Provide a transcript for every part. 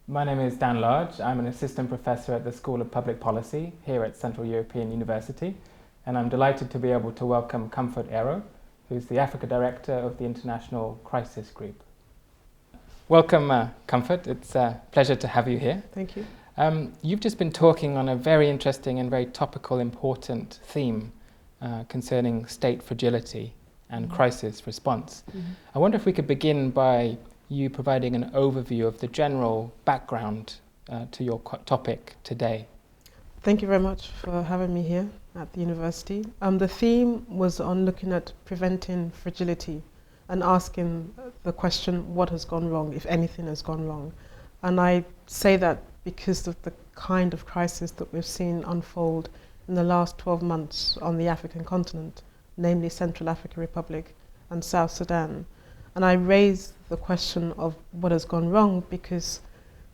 My name is Dan Large. I'm an assistant professor at the School of Public Policy here at Central European University, and I'm delighted to be able to welcome Comfort Ero, who's the Africa Director of the International Crisis Group. Welcome, Comfort. It's a pleasure to have you here. Thank you. You've just been talking on a very interesting and very topical, important theme concerning state fragility and crisis response. I wonder if we could begin by you providing an overview of the general background to your topic today. Thank you very much for having me here at the university. The theme was on looking at preventing fragility and asking the question, what has gone wrong, if anything has gone wrong? And I say that because of the kind of crisis that we've seen unfold in the last 12 months on the African continent, namely Central African Republic and South Sudan. And I raise the question of what has gone wrong because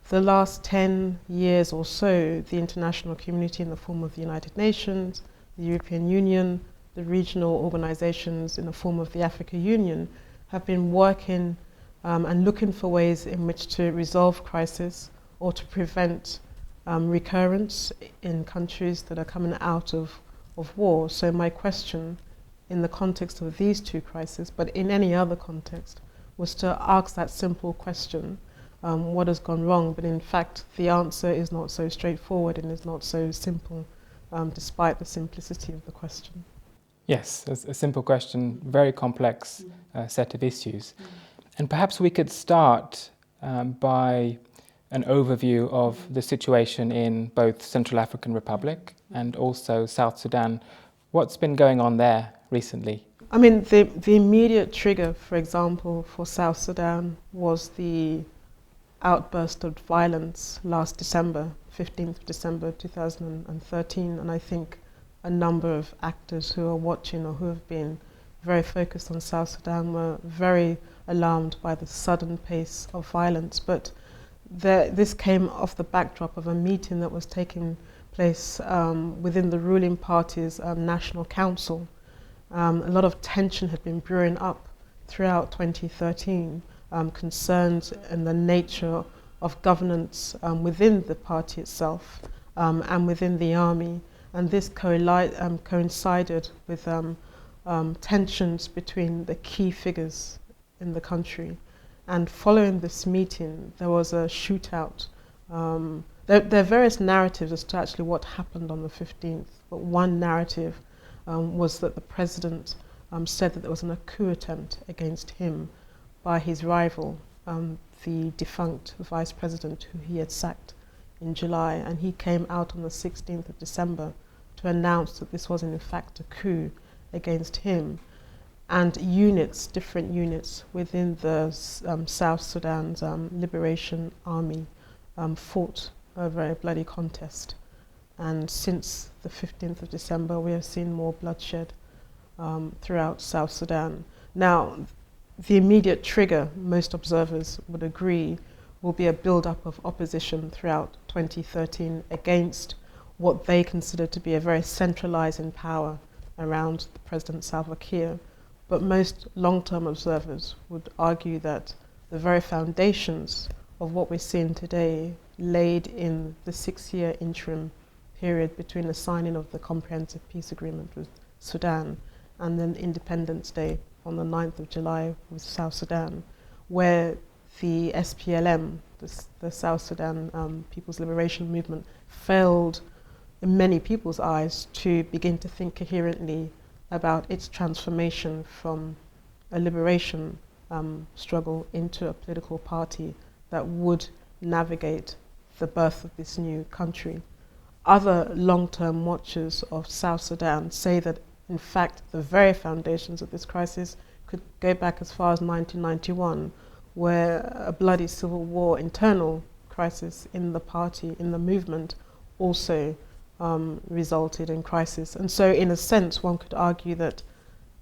for the last 10 years or so, the international community in the form of the United Nations, the European Union, the regional organizations in the form of the Africa Union have been working and looking for ways in which to resolve crisis or to prevent recurrence in countries that are coming out of war. So my question in the context of these two crises, but in any other context, was to ask that simple question, what has gone wrong? But in fact, the answer is not so straightforward and is not so simple, despite the simplicity of the question. Yes, a simple question, very complex set of issues. And perhaps we could start by an overview of the situation in both Central African Republic and also South Sudan. What's been going on there recently? I mean, the immediate trigger, for example, for South Sudan was the outburst of violence last December, 15th of December 2013, and I think a number of actors who are watching or who have been very focused on South Sudan were very alarmed by the sudden pace of violence. But this came off the backdrop of a meeting that was taking place within the ruling party's National Council. A lot of tension had been brewing up throughout 2013, concerns in the nature of governance within the party itself and within the army. And this coincided with tensions between the key figures in the country. And following this meeting, there was a shootout. There are various narratives as to actually what happened on the 15th, but one narrative was that the president said that there was a coup attempt against him by his rival, the defunct vice president who he had sacked in July, and he came out on the 16th of December to announce that this was in fact a coup against him. And different units within the South Sudan's Liberation Army fought a very bloody contest. And since the 15th of December, we have seen more bloodshed throughout South Sudan. Now, the immediate trigger, most observers would agree, will be a build-up of opposition throughout 2013 against what they consider to be a very centralizing power around President Salva Kiir. But most long-term observers would argue that the very foundations of what we're seeing today laid in the 6-year interim period between the signing of the Comprehensive Peace Agreement with Sudan and then Independence Day on the 9th of July with South Sudan, where the SPLM, the South Sudan People's Liberation Movement, failed in many people's eyes to begin to think coherently about its transformation from a liberation struggle into a political party that would navigate the birth of this new country. Other long-term watchers of South Sudan say that, in fact, the very foundations of this crisis could go back as far as 1991, where a bloody civil war, internal crisis in the party, in the movement, also resulted in crisis. And so, in a sense, one could argue that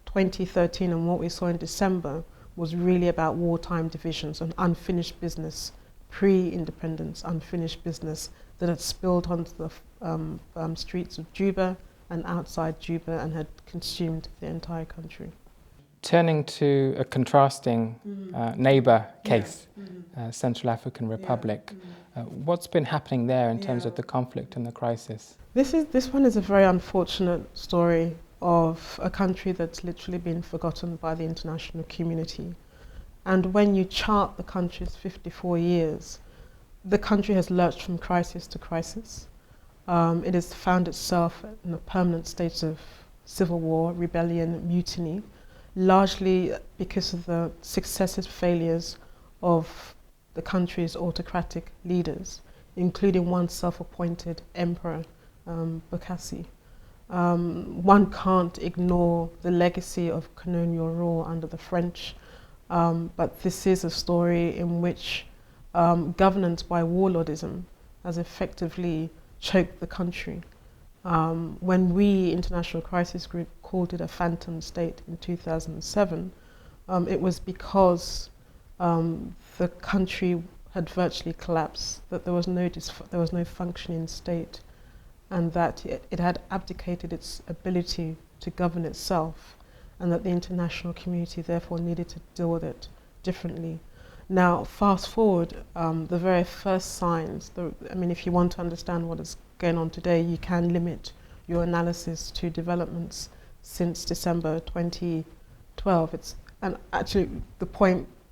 2013 and what we saw in December was really about wartime divisions and unfinished business, pre-independence unfinished business that had spilled onto the streets of Juba and outside Juba and had consumed the entire country. Turning to a contrasting neighbour case, Central African Republic, what's been happening there in terms of the conflict and the crisis? This one is a very unfortunate story of a country that's literally been forgotten by the international community. And when you chart the country's 54 years, the country has lurched from crisis to crisis. It has found itself in a permanent state of civil war, rebellion, mutiny, largely because of the successive failures of the country's autocratic leaders, including one self-appointed emperor, Bokassi. One can't ignore the legacy of colonial rule under the French, but this is a story in which governance by warlordism has effectively choked the country. When we, International Crisis Group, called it a phantom state in 2007, it was because the country had virtually collapsed, that there was no functioning state, and that it had abdicated its ability to govern itself, and that the international community therefore needed to deal with it differently. Now, fast forward, the very first signs, if you want to understand what is going on today, you can limit your analysis to developments since December 2012. And actually,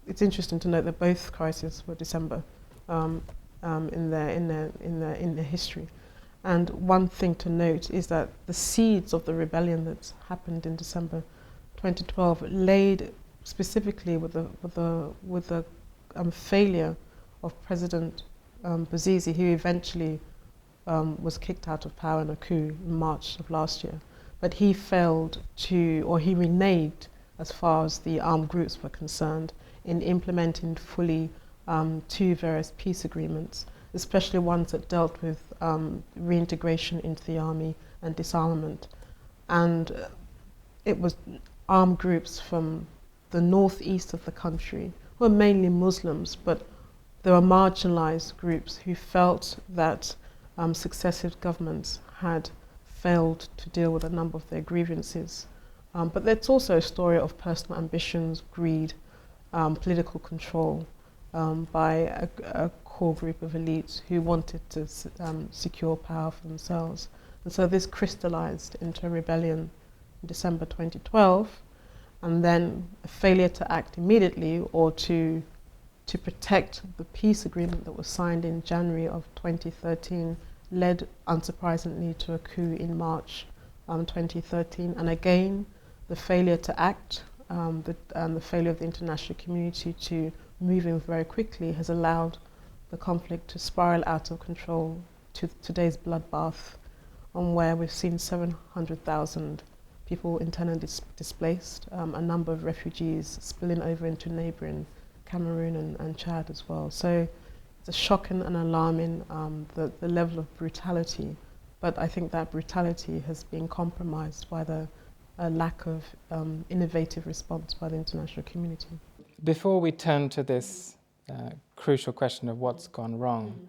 it's interesting to note that both crises were December in their history. And one thing to note is that the seeds of the rebellion that's happened in December 2012 laid specifically with the failure of President Bouzizi, who eventually was kicked out of power in a coup in March of last year. But he failed he reneged as far as the armed groups were concerned in implementing fully two various peace agreements, especially ones that dealt with reintegration into the army and disarmament. And it was armed groups from the northeast of the country, who were mainly Muslims, but there were marginalized groups who felt that successive governments had failed to deal with a number of their grievances. But it's also a story of personal ambitions, greed, political control by a core group of elites who wanted to secure power for themselves. And so this crystallized into a rebellion in December 2012, and then a failure to act immediately or to protect the peace agreement that was signed in January of 2013 led, unsurprisingly, to a coup in March 2013. And again, the failure to act, the failure of the international community to move in very quickly has allowed the conflict to spiral out of control to today's bloodbath, where we've seen 700,000 people internally displaced, a number of refugees spilling over into neighbouring Cameroon and Chad as well. So it's a shocking and alarming, the level of brutality, but I think that brutality has been compromised by the lack of innovative response by the international community. Before we turn to this crucial question of what's gone wrong,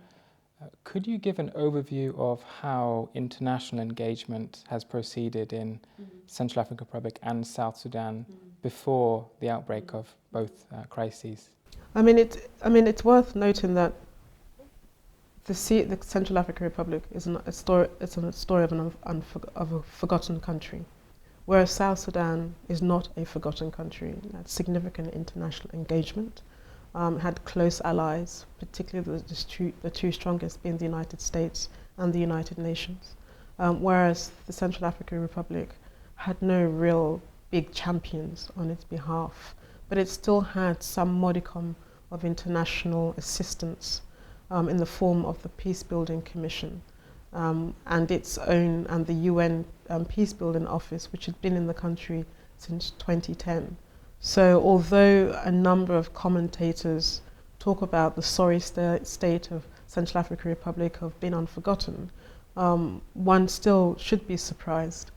could you give an overview of how international engagement has proceeded in Central African Republic and South Sudan before the outbreak of both crises? It's worth noting that the Central African Republic is a story of a forgotten country, whereas South Sudan is not a forgotten country. It had significant international engagement, had close allies, particularly the two strongest being the United States and the United Nations, whereas the Central African Republic had no real big champions on its behalf, but it still had some modicum of international assistance in the form of the Peacebuilding Commission and the UN Peacebuilding Office, which had been in the country since 2010. So although a number of commentators talk about the sorry state of Central African Republic of being unforgotten, one still should be surprised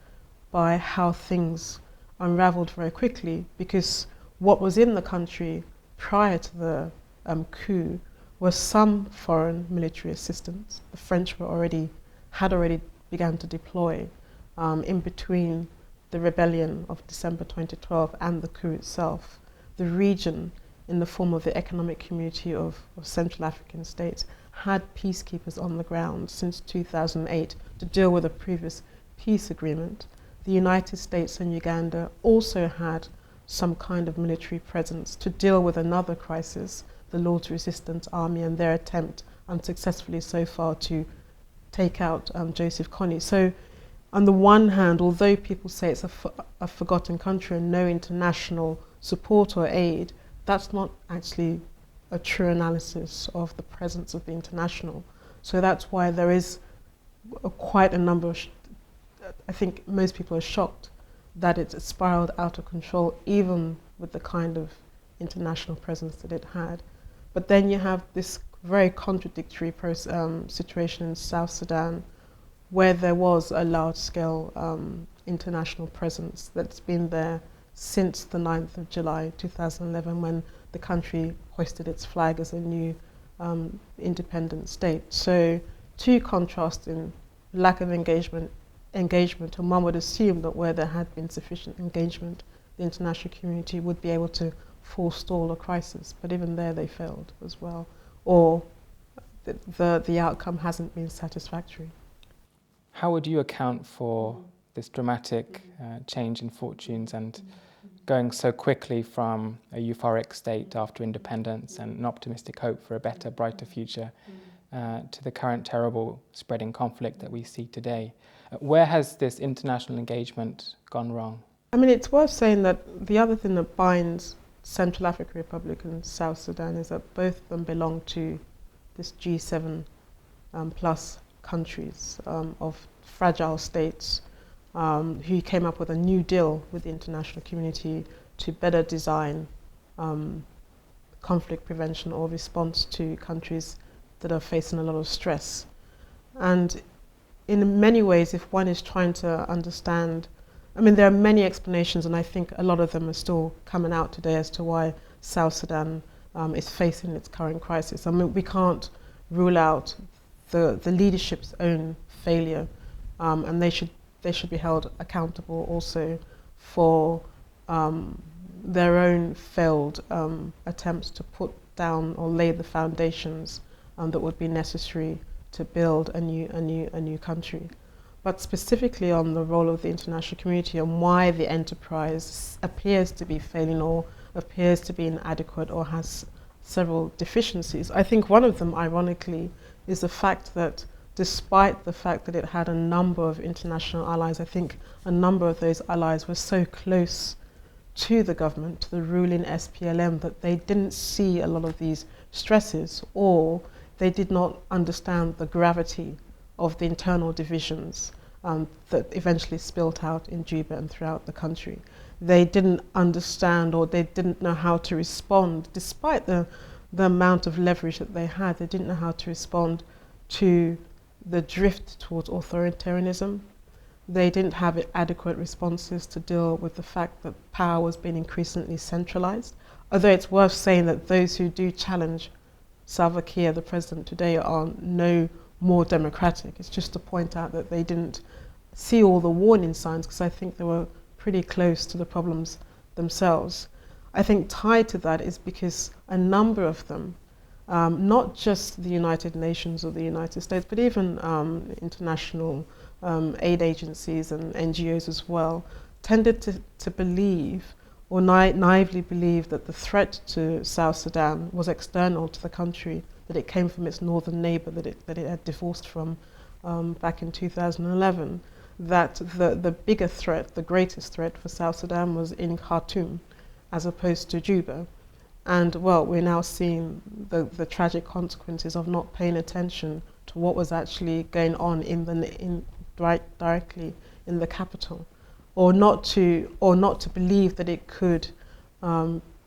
by how things unraveled very quickly, because what was in the country prior to the coup was some foreign military assistance. The French had already begun to deploy in between the rebellion of December 2012 and the coup itself, the region, in the form of the Economic Community of Central African States, had peacekeepers on the ground since 2008 to deal with a previous peace agreement. The United States and Uganda also had some kind of military presence to deal with another crisis, the Lord's Resistance Army and their attempt, unsuccessfully so far, to take out Joseph Kony. So on the one hand, although people say it's a forgotten country and no international support or aid, that's not actually a true analysis of the presence of the international. So that's why there is quite a number of, I think most people are shocked that it's spiraled out of control, even with the kind of international presence that it had. But then you have this very contradictory situation in South Sudan, where there was a large-scale international presence that's been there since the 9th of July 2011, when the country hoisted its flag as a new independent state. So two contrasting: lack of engagement, and one would assume that where there had been sufficient engagement, the international community would be able to forestall a crisis, but even there they failed as well, or the outcome hasn't been satisfactory. How would you account for this dramatic change in fortunes and going so quickly from a euphoric state after independence and an optimistic hope for a better, brighter future to the current terrible spreading conflict that we see today? Where has this international engagement gone wrong? I mean, it's worth saying that the other thing that binds Central African Republic and South Sudan is that both of them belong to this G7 plus countries of fragile states who came up with a new deal with the international community to better design conflict prevention or response to countries that are facing a lot of stress. And in many ways, if one is trying to understand, I mean, there are many explanations, and I think a lot of them are still coming out today as to why South Sudan is facing its current crisis. I mean, we can't rule out the leadership's own failure, and they should be held accountable also for their own failed attempts to put down or lay the foundations that would be necessary to build a new country. But specifically on the role of the international community and why the enterprise appears to be failing or appears to be inadequate or has several deficiencies, I think one of them, ironically, is the fact that despite the fact that it had a number of international allies, I think a number of those allies were so close to the government, to the ruling SPLM, that they didn't see a lot of these stresses, or they did not understand the gravity of the internal divisions that eventually spilled out in Juba and throughout the country. They didn't understand, or they didn't know how to respond, despite the amount of leverage that they had. They didn't know how to respond to the drift towards authoritarianism. They didn't have adequate responses to deal with the fact that power was being increasingly centralized. Although it's worth saying that those who do challenge Salva Kiir, the president today, are no more democratic. It's just to point out that they didn't see all the warning signs, because I think they were pretty close to the problems themselves. I think tied to that is because a number of them, not just the United Nations or the United States, but even international aid agencies and NGOs as well, tended to believe, or naively believe, that the threat to South Sudan was external to the country, that it came from its northern neighbour that it had divorced from back in 2011, that the bigger threat, the greatest threat for South Sudan was in Khartoum as opposed to Juba. And well, we're now seeing the tragic consequences of not paying attention to what was actually going on directly in the capital, or not to believe that it could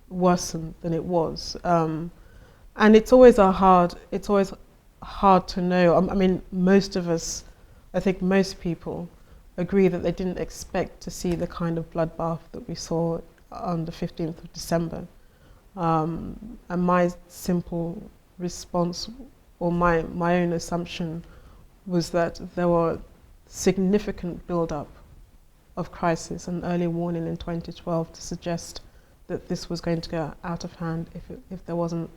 worsen than it was. And it's always hard to know. I mean, most of us, I think most people, agree that they didn't expect to see the kind of bloodbath that we saw on the 15th of December. And my simple response, or my own assumption, was that there were significant build-up of crisis, an early warning in 2012 to suggest that this was going to go out of hand if there wasn't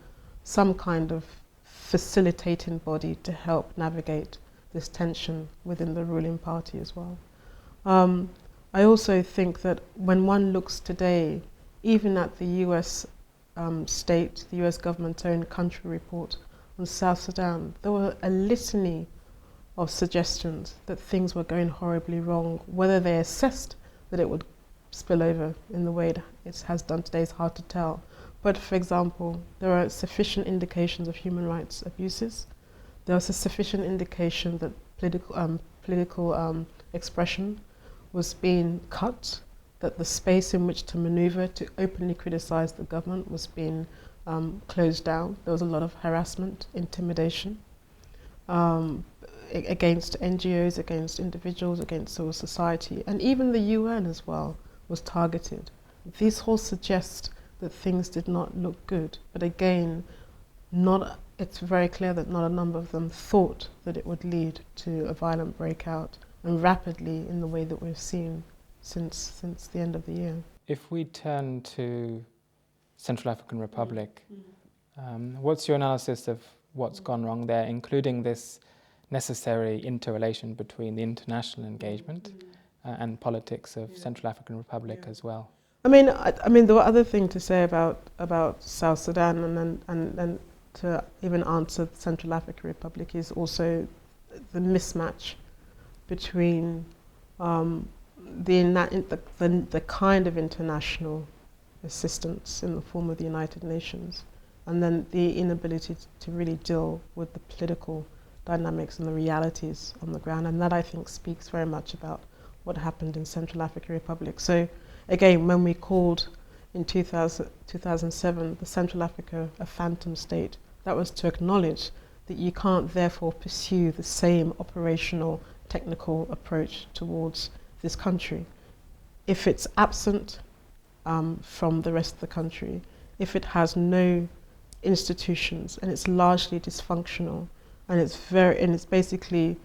some kind of facilitating body to help navigate this tension within the ruling party as well. I also think that when one looks today, even at the US the US government's own country report on South Sudan, there were a litany of suggestions that things were going horribly wrong. Whether they assessed that it would spill over in the way it has done today is hard to tell. But for example, there are sufficient indications of human rights abuses. There was a sufficient indication that political expression was being cut, that the space in which to maneuver to openly criticize the government was being closed down. There was a lot of harassment, intimidation against NGOs, against individuals, against civil society, and even the UN as well was targeted. These all suggest that things did not look good, but again, it's very clear that not a number of them thought that it would lead to a violent breakout, and rapidly in the way that we've seen since the end of the year. If we turn to Central African Republic, what's your analysis of what's gone wrong there, including this necessary interrelation between the international engagement and politics of Central African Republic as well? I mean, the other thing to say about South Sudan and to even answer the Central African Republic is also the mismatch between the kind of international assistance in the form of the United Nations and then the inability to really deal with the political dynamics and the realities on the ground. And that, I think, speaks very much about what happened in Central African Republic. So again, when we called in 2007 the Central Africa a phantom state, that was to acknowledge that you can't therefore pursue the same operational technical approach towards this country if it's absent from the rest of the country, if it has no institutions and it's largely dysfunctional and it's basically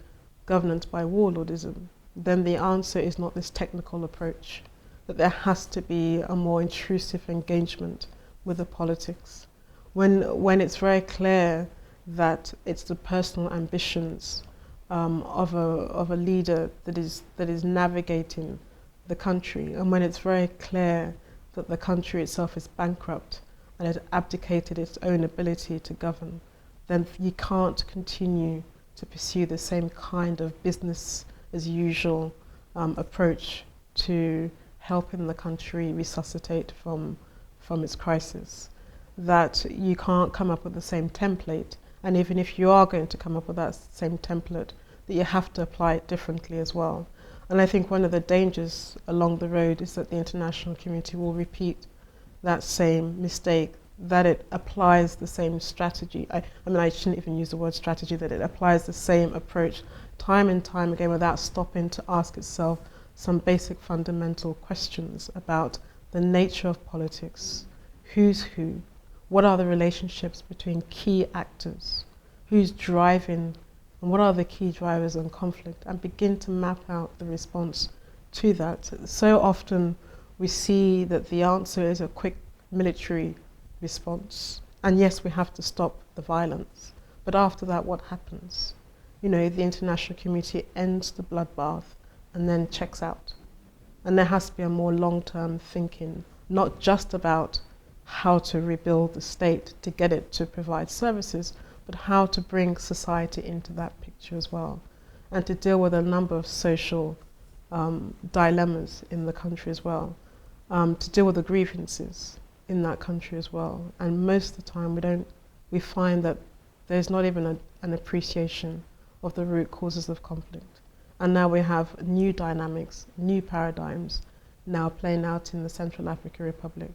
governance by warlordism, then the answer is not this technical approach, that there has to be a more intrusive engagement with the politics. When it's very clear that it's the personal ambitions of a leader that is navigating the country, and when it's very clear that the country itself is bankrupt and has abdicated its own ability to govern, then you can't continue to pursue the same kind of business as usual approach to helping the country resuscitate from its crisis. That you can't come up with the same template, and even if you are going to come up with that same template, that you have to apply it differently as well. And I think one of the dangers along the road is that the international community will repeat that same mistake, that it applies the same strategy. I mean, I shouldn't even use the word strategy, that it applies the same approach time and time again without stopping to ask itself some basic fundamental questions about the nature of politics, who's who, what are the relationships between key actors, who's driving, and what are the key drivers in conflict, and begin to map out the response to that. So often we see that the answer is a quick military response, and yes, we have to stop the violence, but after that, what happens? You know, the international community ends the bloodbath and then checks out. And there has to be a more long-term thinking, not just about how to rebuild the state to get it to provide services, but how to bring society into that picture as well, and to deal with a number of social dilemmas in the country as well, to deal with the grievances in that country as well. And most of the time we find that there's not even an appreciation of the root causes of conflict. And now we have new dynamics, new paradigms now playing out in the Central African Republic.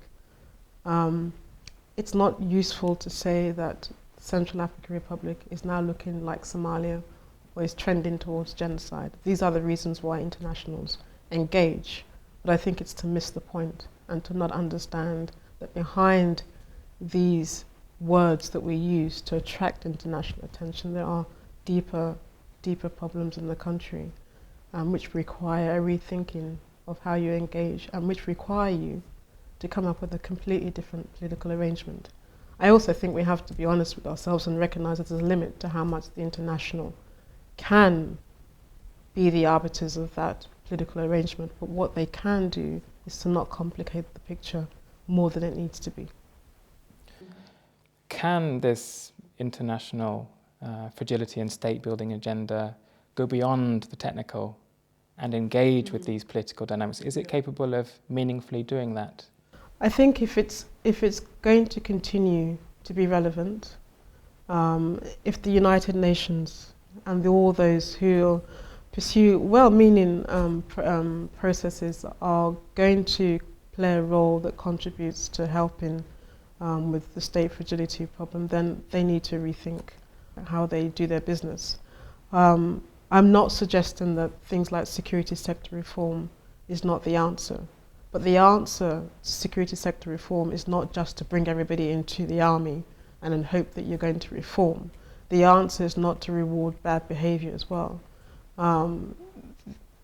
It's not useful to say that Central African Republic is now looking like Somalia or is trending towards genocide. These are the reasons why internationals engage, but I think it's to miss the point and to not understand that behind these words that we use to attract international attention, there are deeper problems in the country which require a rethinking of how you engage and which require you to come up with a completely different political arrangement. I also think we have to be honest with ourselves and recognise that there's a limit to how much the international can be the arbiters of that political arrangement, but what they can do is to not complicate the picture more than it needs to be. Can this international fragility and state building agenda go beyond the technical and engage with these political dynamics? Is it capable of meaningfully doing that? I think if it's going to continue to be relevant, if the United Nations and all those who pursue well-meaning processes are going to play a role that contributes to helping with the state fragility problem, then they need to rethink how they do their business. I'm not suggesting that things like security sector reform is not the answer, but the answer to security sector reform is not just to bring everybody into the army and then hope that you're going to reform. The answer is not to reward bad behaviour as well.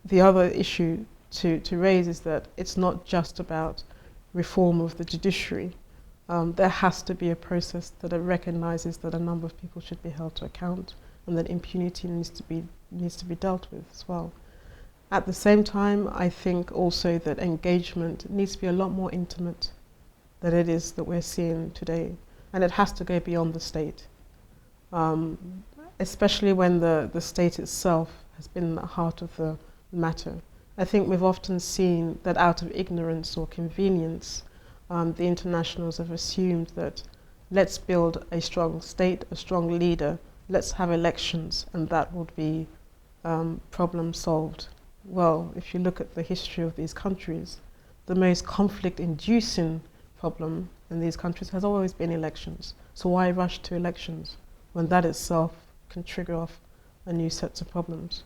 The other issue to raise is that it's not just about reform of the judiciary. There has to be a process that recognises that a number of people should be held to account and that impunity needs to be dealt with as well. At the same time, I think also that engagement needs to be a lot more intimate than it is that we're seeing today, and it has to go beyond the state, especially when the state itself has been at the heart of the matter. I think we've often seen that out of ignorance or convenience, the internationals have assumed that let's build a strong state, a strong leader, let's have elections, and that would be problem solved. Well, if you look at the history of these countries, the most conflict-inducing problem in these countries has always been elections. So why rush to elections when that itself can trigger off a new set of problems?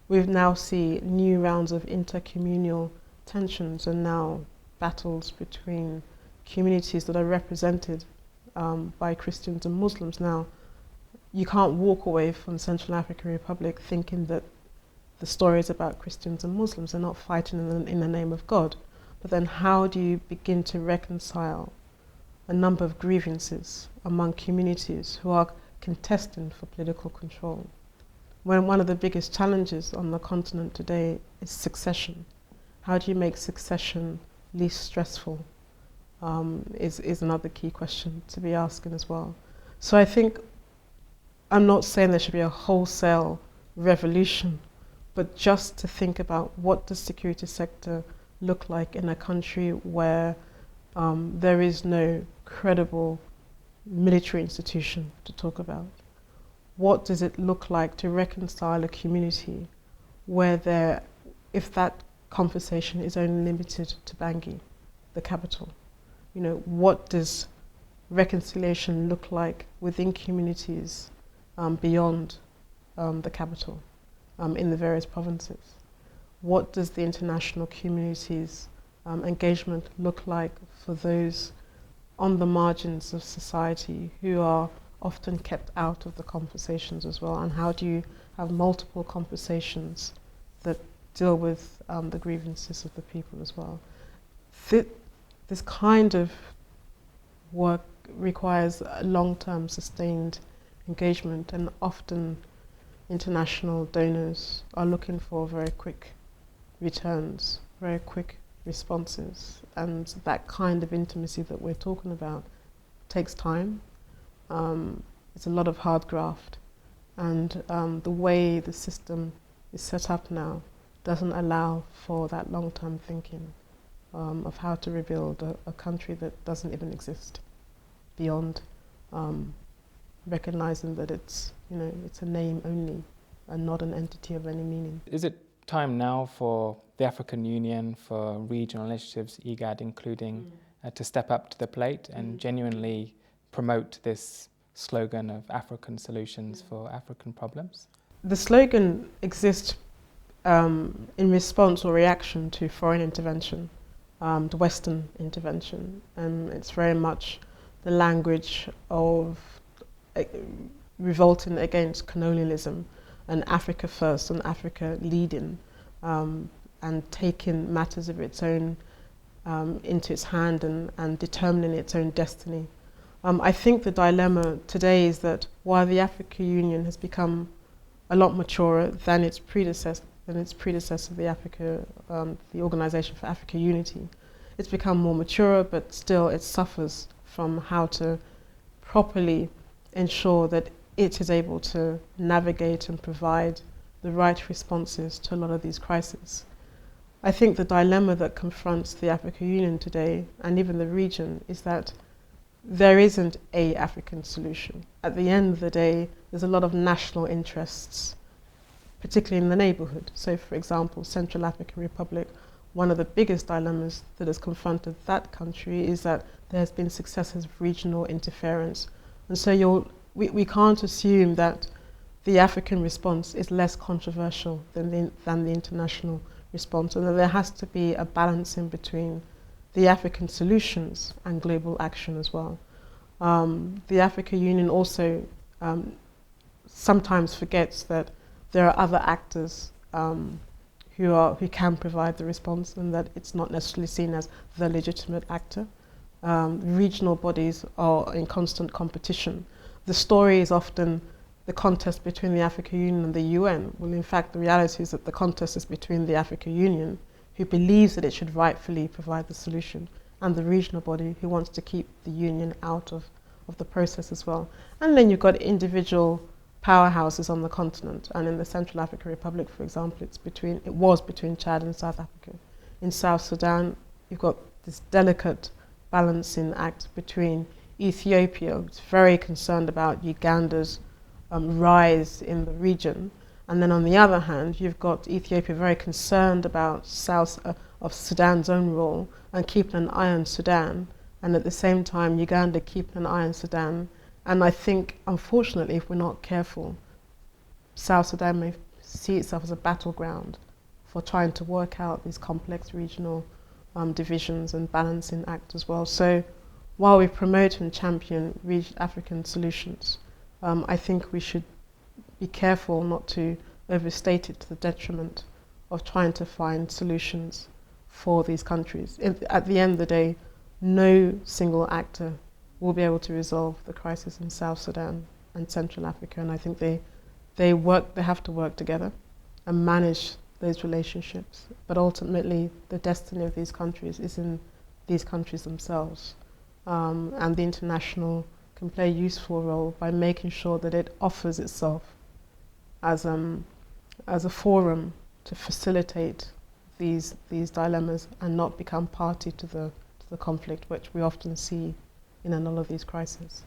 We now see new rounds of intercommunal tensions and now battles between communities that are represented by Christians and Muslims. Now, you can't walk away from Central African Republic thinking that the story is about Christians and Muslims. They're not fighting in the name of God. But then how do you begin to reconcile a number of grievances among communities who are contesting for political control? When one of the biggest challenges on the continent today is succession. How do you make succession least stressful is another key question to be asking as well. So I think, I'm not saying there should be a wholesale revolution, but just to think about what the security sector look like in a country where there is no credible military institution to talk about. What does it look like to reconcile a community where if that conversation is only limited to Bangui, the capital? You know, what does reconciliation look like within communities beyond the capital, in the various provinces? What does the international community's engagement look like for those on the margins of society who are often kept out of the conversations as well? And how do you have multiple conversations that deal with the grievances of the people as well? This kind of work requires a long-term sustained engagement, and often international donors are looking for very quick returns, very quick responses, and that kind of intimacy that we're talking about takes time. It's a lot of hard graft, and the way the system is set up now doesn't allow for that long-term thinking of how to rebuild a country that doesn't even exist, beyond recognizing that it's a name only and not an entity of any meaning. Is it time now for the African Union, for regional initiatives, IGAD including, to step up to the plate and genuinely promote this slogan of African solutions for African problems? The slogan exists in response or reaction to foreign intervention, the Western intervention, and it's very much the language of revolting against colonialism and Africa first and Africa leading. and taking matters of its own into its hand and determining its own destiny. I think the dilemma today is that while the African Union has become a lot maturer than its predecessor, the Organization for African Unity, it's become more mature, but still it suffers from how to properly ensure that it is able to navigate and provide the right responses to a lot of these crises. I think the dilemma that confronts the African Union today, and even the region, is that there isn't a African solution. At the end of the day, there's a lot of national interests, particularly in the neighborhood. So, for example, Central African Republic, one of the biggest dilemmas that has confronted that country is that there has been successive regional interference. And so we can't assume that the African response is less controversial than the international response, and that there has to be a balance in between the African solutions and global action as well. The African Union also sometimes forgets that there are other actors who can provide the response, and that it's not necessarily seen as the legitimate actor. Regional bodies are in constant competition. The story is often the contest between the African Union and the UN. Well, in fact, the reality is that the contest is between the African Union, who believes that it should rightfully provide the solution, and the regional body who wants to keep the Union out of the process as well. And then you've got individual powerhouses on the continent, and in the Central African Republic, for example, it was between Chad and South Africa. In South Sudan, you've got this delicate balancing act between Ethiopia, which is very concerned about Uganda's rise in the region, and then on the other hand, you've got Ethiopia very concerned about South of Sudan's own role and keeping an eye on Sudan, and at the same time, Uganda keeping an eye on Sudan. And I think, unfortunately, if we're not careful, South Sudan may see itself as a battleground for trying to work out these complex regional divisions and balancing act as well. So while we promote and champion African solutions, I think we should be careful not to overstate it to the detriment of trying to find solutions for these countries. At the end of the day, no single actor will be able to resolve the crisis in South Sudan and Central Africa, and I think they have to work together and manage those relationships. But ultimately, the destiny of these countries is in these countries themselves, and the international can play a useful role by making sure that it offers itself as a forum to facilitate these dilemmas and not become party to the conflict, which we often see in a lot of these crises.